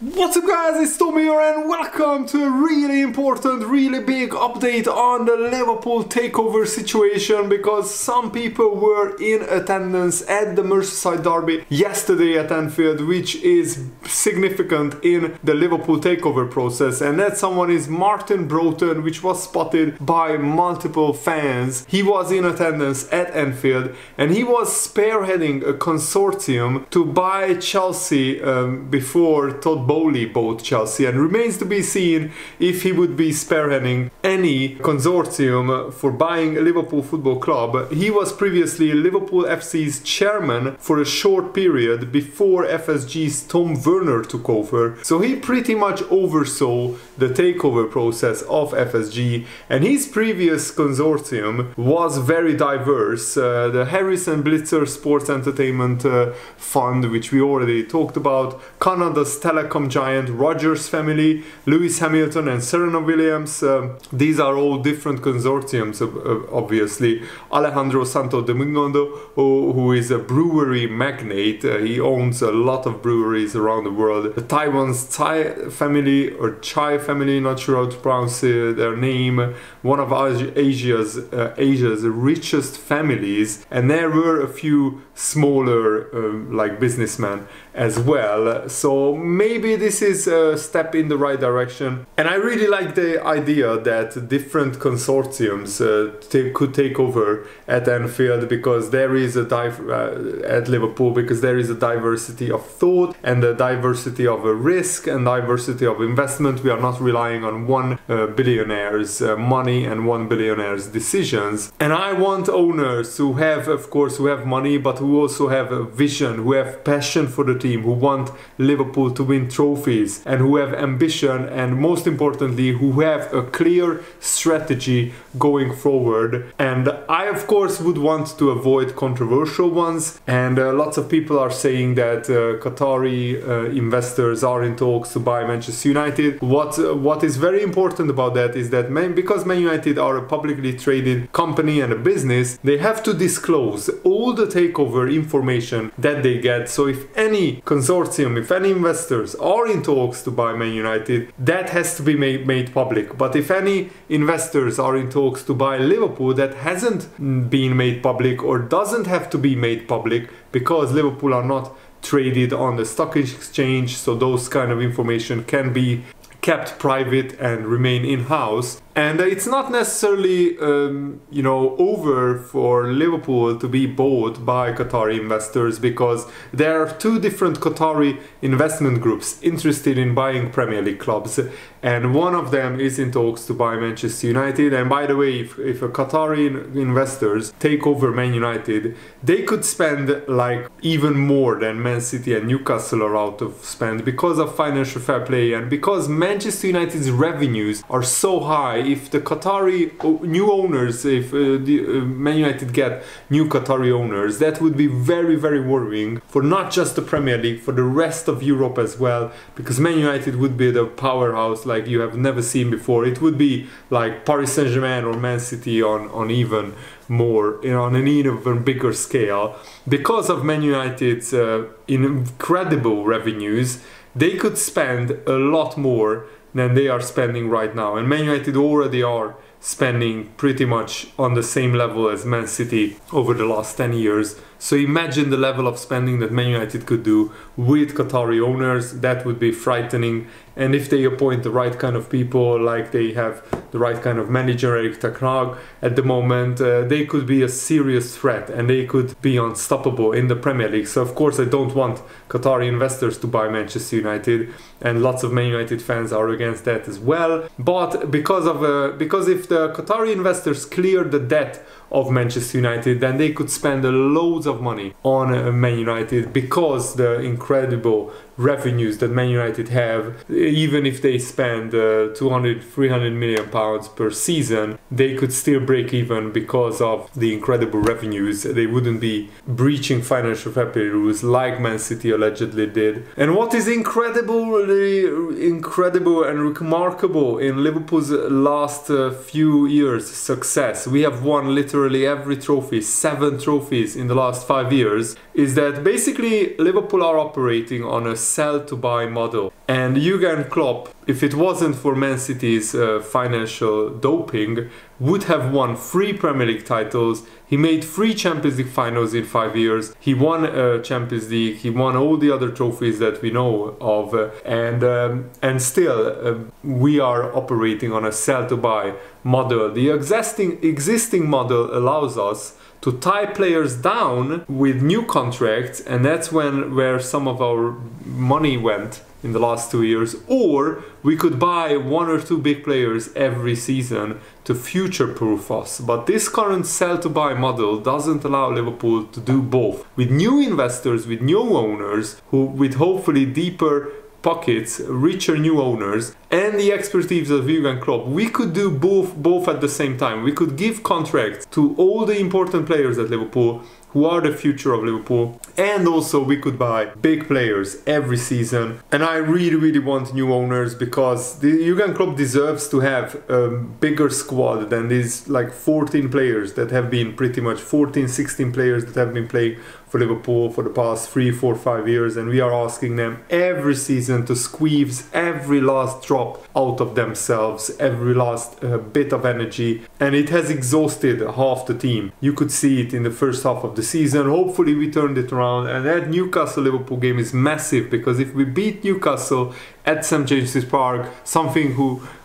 What's up guys, it's Tommy here and welcome to a really important, really big update on the Liverpool takeover situation, because some people were in attendance at the Merseyside derby yesterday at Anfield, which is significant in the Liverpool takeover process, and that someone is Martin Broughton, which was spotted by multiple fans. He was in attendance at Anfield and he was spearheading a consortium to buy Chelsea before Todd Bowley bought Chelsea, and remains to be seen if he would be spearheading any consortium for buying a Liverpool Football Club. He was previously Liverpool FC's chairman for a short period before FSG's Tom Werner took over, so he pretty much oversaw the takeover process of FSG, and his previous consortium was very diverse. The Harrison Blitzer Sports Entertainment Fund, which we already talked about, Canada's telecom giant Rogers family, Lewis Hamilton and Serena Williams. These are all different consortiums, obviously. Alejandro Santo Domingo, who is a brewery magnate, he owns a lot of breweries around the world. Taiwan's Chai family, not sure how to pronounce their name, one of Asia's richest families, and there were a few smaller like businessmen as well. So maybe this is a step in the right direction, and I really like the idea that different consortiums could take over at Anfield, because there is a at Liverpool, because there is a diversity of thought and a diversity of a risk and diversity of investment. We are not relying on one billionaire's money and one billionaire's decisions, and I want owners who have, of course, who have money, but who also have a vision, who have passion for the team, who want Liverpool to win trophies, and who have ambition, and most importantly who have a clear strategy going forward. And I of course would want to avoid controversial ones, and lots of people are saying that Qatari investors are in talks to buy Manchester United. What is very important about that is that because Man United are a publicly traded company and a business, they have to disclose all the takeover information that they get. So if any consortium, if any investors are in talks to buy Man United, that has to be made public. But if any investors are in talks to buy Liverpool, that hasn't been made public or doesn't have to be made public, because Liverpool are not traded on the stock exchange, so those kind of information can be kept private and remain in-house. And it's not necessarily, over for Liverpool to be bought by Qatari investors, because there are two different Qatari investment groups interested in buying Premier League clubs, and one of them is in talks to buy Manchester United. And by the way, if a Qatari investors take over Man United, they could spend like even more than Man City and Newcastle are out of spend, because of financial fair play and because Manchester United's revenues are so high. If the Qatari new owners, if Man United get new Qatari owners, that would be very, very worrying for not just the Premier League, for the rest of Europe as well, because Man United would be the powerhouse like you have never seen before. It would be like Paris Saint-Germain or Man City on even more, on an even bigger scale. Because of Man United's incredible revenues, they could spend a lot more than they are spending right now, and Man United already are spending pretty much on the same level as Man City over the last 10 years. So imagine the level of spending that Man United could do with Qatari owners. That would be frightening. And if they appoint the right kind of people, like they have the right kind of manager, Erik ten Hag, at the moment, they could be a serious threat and they could be unstoppable in the Premier League. So of course I don't want Qatari investors to buy Manchester United, and lots of Man United fans are against that as well. But because if the Qatari investors clear the debt of Manchester United, then they could spend loads of money on Man United, because the incredible revenues that Man United have, even if they spend 200-300 million pounds per season, they could still break even because of the incredible revenues. They wouldn't be breaching financial fair play rules like Man City allegedly did. And what is incredible and remarkable in Liverpool's last few years' success, we have won literally every trophy, 7 trophies in the last 5 years, is that basically Liverpool are operating on a sell to buy model. And Jurgen Klopp, if it wasn't for Man City's financial doping, would have won 3 Premier League titles. He made 3 Champions League finals in 5 years. He won Champions League. He won all the other trophies that we know of. And still, we are operating on a sell-to-buy model. The existing model allows us to tie players down with new contracts, and that's where some of our money went in the last 2 years. Or we could buy 1 or 2 big players every season to future-proof us. But this current sell-to-buy model doesn't allow Liverpool to do both. With new investors, with new owners, with hopefully deeper pockets, richer new owners, and the expertise of Jurgen Klopp, we could do both at the same time. We could give contracts to all the important players at Liverpool who are the future of Liverpool, and also we could buy big players every season. And I really want new owners, because Jurgen Klopp deserves to have a bigger squad than these like 14 players that have been pretty much 16 players that have been playing for Liverpool for the past 3, 4, 5 years, and we are asking them every season to squeeze every last drop out of themselves, every last bit of energy, and it has exhausted half the team. You could see it in the first half of the season. Hopefully we turned it around, and that Newcastle-Liverpool game is massive, because if we beat Newcastle at St James's Park, something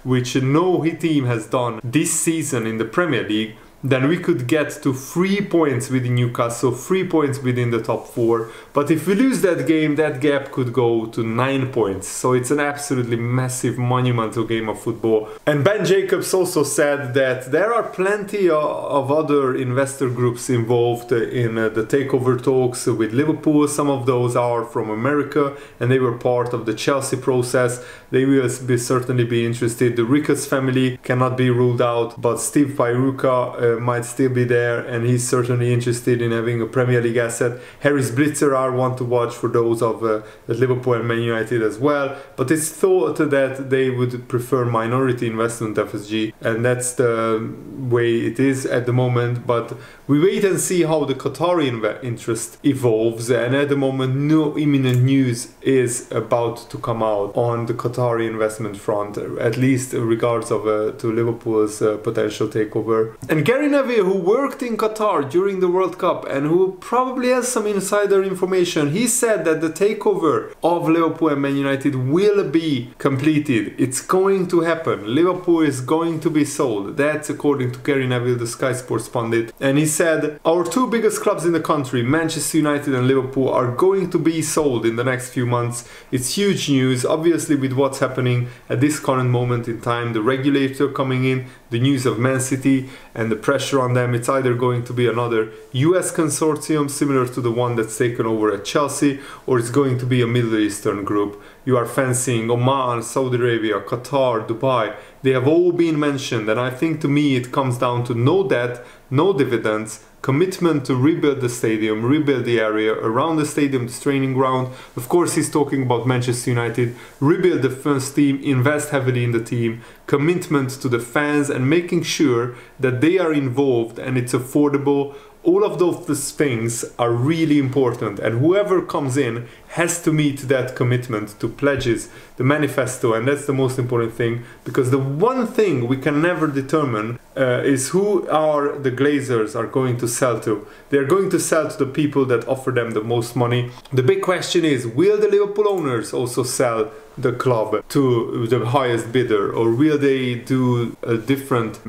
which no team has done this season in the Premier League, then we could get to 3 points within Newcastle, 3 points within the top 4. But if we lose that game, that gap could go to 9 points. So it's an absolutely massive, monumental game of football. And Ben Jacobs also said that there are plenty of other investor groups involved in the takeover talks with Liverpool. Some of those are from America, and they were part of the Chelsea process. They will certainly be interested. The Ricketts family cannot be ruled out, but Steve Pairuka might still be there, and he's certainly interested in having a Premier League asset. Harris Blitzer are one to watch for those of Liverpool and Man United as well, but it's thought that they would prefer minority investment FSG, and that's the way it is at the moment. But we wait and see how the Qatari interest evolves, and at the moment no imminent news is about to come out on the Qatari investment front, at least in regards to Liverpool's potential takeover. And Gary Neville, who worked in Qatar during the World Cup and who probably has some insider information, he said that the takeover of Liverpool and Man United will be completed. It's going to happen. Liverpool is going to be sold. That's according to Gary Neville, the Sky Sports pundit. And he said, our 2 biggest clubs in the country, Manchester United and Liverpool, are going to be sold in the next few months. It's huge news, obviously, with what's happening at this current moment in time. The regulator coming in, the news of Man City and the pressure on them. It's either going to be another US consortium similar to the one that's taken over at Chelsea, or it's going to be a Middle Eastern group. You are fancying Oman, Saudi Arabia, Qatar, Dubai. They have all been mentioned, and I think to me it comes down to no debt, no dividends, commitment to rebuild the stadium, rebuild the area around the stadium, the training ground. Of course, he's talking about Manchester United. Rebuild the first team, invest heavily in the team, commitment to the fans, and making sure that they are involved and it's affordable. All of those things are really important, and whoever comes in has to meet that commitment to pledges, the manifesto, and that's the most important thing, because the one thing we can never determine is who are the Glazers are going to sell to. They're going to sell to the people that offer them the most money. The big question is, will the Liverpool owners also sell the club to the highest bidder, or will they do a different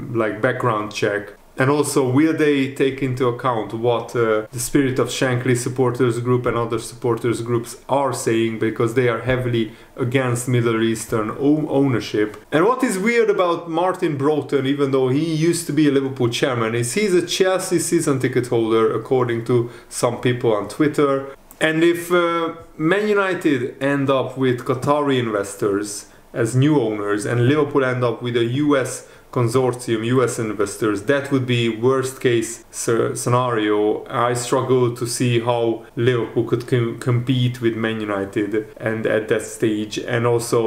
background check? And also, will they take into account what the Spirit of Shankly supporters group and other supporters groups are saying, because they are heavily against Middle Eastern ownership. And what is weird about Martin Broughton, even though he used to be a Liverpool chairman, is he's a Chelsea season ticket holder, according to some people on Twitter. And if Man United end up with Qatari investors as new owners, and Liverpool end up with a US consortium, US investors, that would be worst case scenario. I struggle to see how Liverpool could compete with Man United and at that stage, and also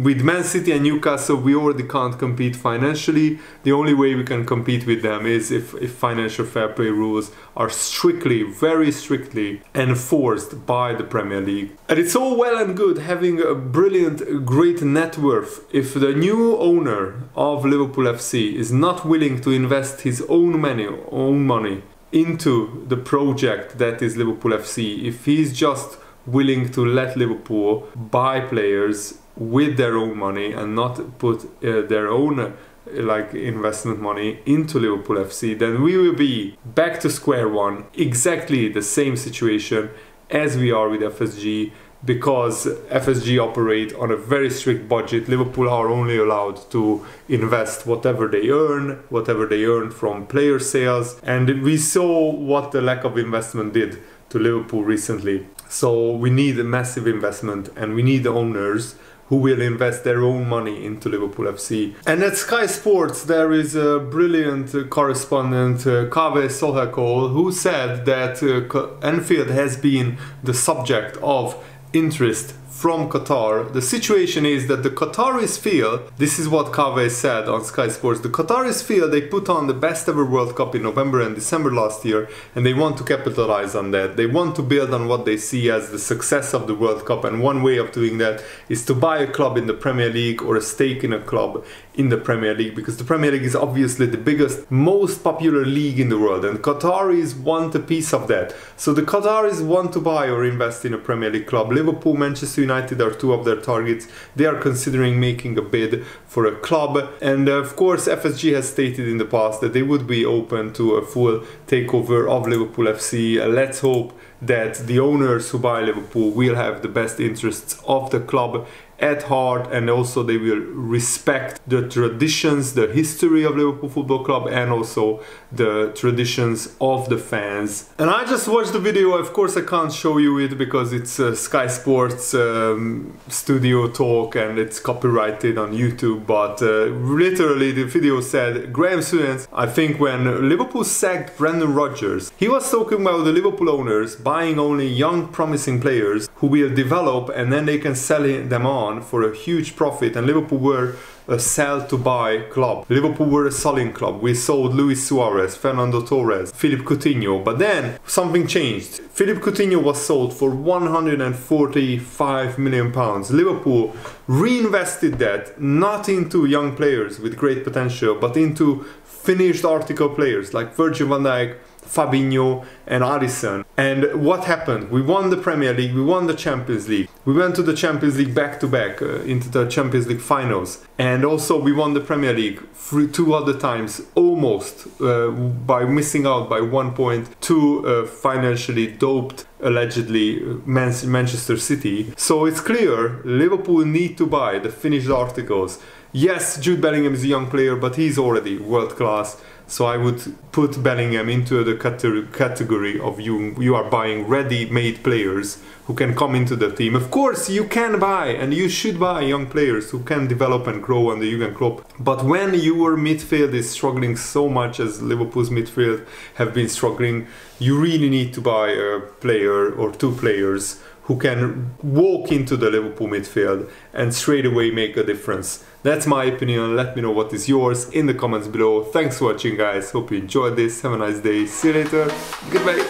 with Man City and Newcastle we already can't compete financially. The only way we can compete with them is if financial fair play rules are strictly, very strictly enforced by the Premier League. And it's all well and good having a brilliant, great net worth if the new owner of Liverpool FC is not willing to invest his own money into the project that is Liverpool FC. If he's just willing to let Liverpool buy players with their own money and not put their own investment money into Liverpool FC, then we will be back to square one, exactly the same situation as we are with FSG, because FSG operate on a very strict budget. Liverpool are only allowed to invest whatever they earn from player sales, and we saw what the lack of investment did to Liverpool recently. So we need a massive investment, and we need the owners who will invest their own money into Liverpool FC. And at Sky Sports there is a brilliant correspondent, Kaveh Solhekol, who said that Anfield has been the subject of interest from Qatar. The situation is that the Qataris feel, this is what Kaveh said on Sky Sports, the Qataris feel they put on the best ever World Cup in November and December last year, and they want to capitalize on that. They want to build on what they see as the success of the World Cup, and one way of doing that is to buy a club in the Premier League or a stake in a club in the Premier League, because the Premier League is obviously the biggest, most popular league in the world, and Qataris want a piece of that. So the Qataris want to buy or invest in a Premier League club. Liverpool, Manchester United are two of their targets. They are considering making a bid for a club, and of course FSG has stated in the past that they would be open to a full takeover of Liverpool FC. Let's hope that the owners who buy Liverpool will have the best interests of the club at heart, and also they will respect the traditions, the history of Liverpool Football Club, and also the traditions of the fans. And I just watched the video. Of course I can't show you it because it's Sky Sports studio talk and it's copyrighted on YouTube, but literally the video said, Graham Souness, I think when Liverpool sacked Brendan Rodgers, he was talking about the Liverpool owners buying only young promising players who will develop and then they can sell them on for a huge profit, and Liverpool were a sell to buy club. Liverpool were a selling club. We sold Luis Suarez, Fernando Torres, Philippe Coutinho, but then something changed. Philippe Coutinho was sold for £145 million. Liverpool reinvested that not into young players with great potential, but into finished article players like Virgil van Dijk, Fabinho and Alisson. And what happened? We won the Premier League, we won the Champions League. We went to the Champions League back to back into the Champions League finals. And also we won the Premier League 2 other times, almost by missing out by 1 point to financially doped, allegedly, Manchester City. So it's clear Liverpool need to buy the finished articles. Yes, Jude Bellingham is a young player, but he's already world class. So I would put Bellingham into the category of you are buying ready-made players who can come into the team. Of course, you can buy and you should buy young players who can develop and grow under Jurgen Klopp. But when your midfield is struggling so much as Liverpool's midfield have been struggling, you really need to buy a player or 2 players who can walk into the Liverpool midfield and straight away make a difference. That's my opinion. Let me know what is yours in the comments below. Thanks for watching, guys. Hope you enjoyed this. Have a nice day. See you later. Goodbye.